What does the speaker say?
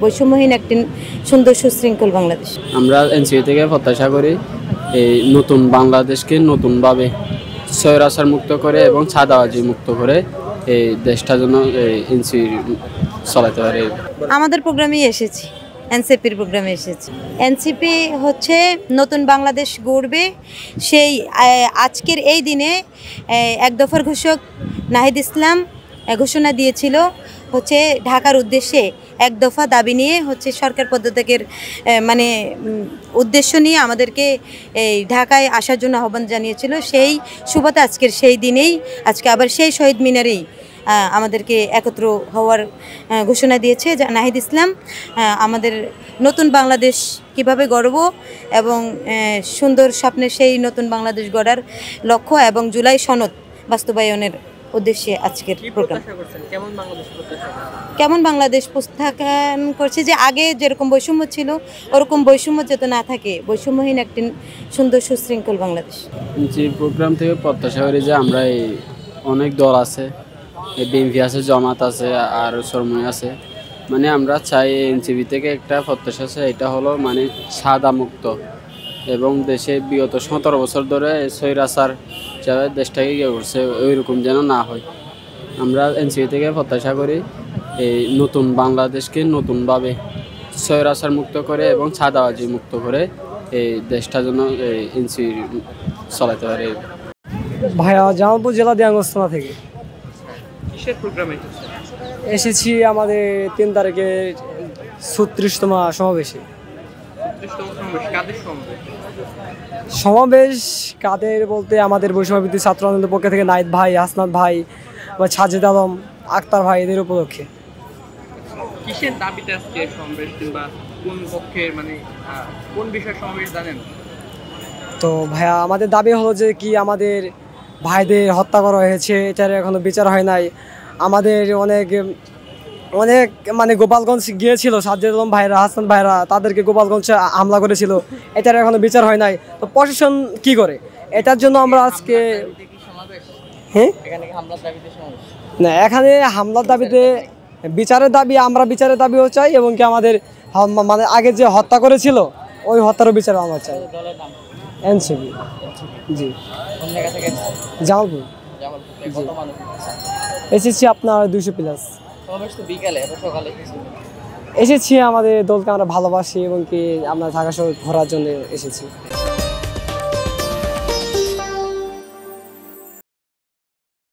বৈষম্যহীন একটি সুন্দর সুশৃঙ্খল বাংলাদেশ। আমরা এনসিপি থেকে প্রত্যাশা করি এই নতুন বাংলাদেশকে নতুনভাবে স্বৈরাচার মুক্ত করে এবং চাঁদাবাজি মুক্ত করে এই দেশটা যেন এনসিপি চালাতে পারে। আমাদের প্রোগ্রামে এসেছি, এনসিপির প্রোগ্রামে এসেছি। এনসিপি হচ্ছে নতুন বাংলাদেশ গড়বে, সেই আজকের এই দিনে এক দফার ঘোষক নাহিদ ইসলাম ঘোষণা দিয়েছিল হচ্ছে ঢাকার উদ্দেশ্যে এক দফা দাবি নিয়ে হচ্ছে সরকার পদত্যাগের মানে উদ্দেশ্য নিয়ে আমাদেরকে এই ঢাকায় আসার জন্য আহ্বান জানিয়েছিল। সেই সুবাদে আজকের সেই দিনেই আজকে আবার সেই শহীদ মিনারেই আমাদেরকে একত্র হওয়ার ঘোষণা দিয়েছে নাহিদ ইসলাম। আমাদের নতুন বাংলাদেশ কিভাবে গড়ব এবং সুন্দর স্বপ্নের সেই নতুন বাংলাদেশ গড়ার লক্ষ্য এবং জুলাই সনদ বাস্তবায়নের উদ্দেশ্যে আজকের প্রোগ্রাম। কেমন বাংলাদেশ প্রত্যাখ্যান করছে যে আগে যেরকম বৈষম্য ছিল ওরকম বৈষম্য যাতে না থাকে, বৈষম্যহীন একটি সুন্দর সুশৃঙ্খল বাংলাদেশ। যে প্রোগ্রাম থেকে প্রত্যাশা করি যে আমরা এই অনেক দল আছে, বিএনপি আছে, জামাত আছে, আর চরমনাই আছে, মানে আমরা চাই এনসিপি থেকে একটা প্রত্যাশা আছে, এটা হলো মানে সাদা মুক্ত এবং দেশে বিগত 17 বছর ধরে স্বৈরাচার যারা দেশটাকে ইয়ে করছে ওইরকম যেন না হয়। আমরা এনসিপি থেকে প্রত্যাশা করি এই নতুন বাংলাদেশকে নতুনভাবে স্বৈরাচার মুক্ত করে এবং চাঁদাবাজি মুক্ত করে এই দেশটা যেন এনসিপি চালাতে পারে। ভাইয়া জামালপুর জেলা দিয়াঙ্গস্থানা থেকে কিসের প্রোগ্রামে এসেছি। আমাদের 3 তারিখে 36তম সমাবেশে। সমাবেশ কাদের বলতে আমাদের বৈষম্যবিরোধী ছাত্র আন্দোলনের পক্ষ থেকে নাহিদ ভাই, হাসনাত ভাই বা সাজেদ আলম, আক্তার ভাই এদের উপলক্ষে। কিসের দাবিতে আজকে সমাবেশ কিংবা কোন পক্ষের মানে কোন বিষয়ে সমাবেশ জানেন? তো ভাইয়া আমাদের দাবি হলো যে কি আমাদের ভাইদের হত্যা করা হয়েছে, এটার এখনো বিচার হয় নাই। আমাদের অনেক মানে গোপালগঞ্জ গিয়েছিল সাজ্জাদ আলম ভাইরা, হাসান ভাইরা, তাদেরকে গোপালগঞ্জে হামলা করেছিল, এটার এখনো বিচার হয় নাই। তো প্রশাসন কি করে এটার জন্য আমরা আজকে না এখানে হামলার দাবিতে বিচারের দাবি, আমরা বিচারের দাবিও চাই এবং কি আমাদের মানে আগে যে হত্যা করেছিল ওই হত্যারও বিচার আমরা চাই। এনসিপি জি জামালপুর এসেছি আপনার 200+। এসেছি আমাদের দলকে আমরা ভালোবাসি এবং কি আমরা ঢাকা শহর ঘোরার জন্য এসেছি।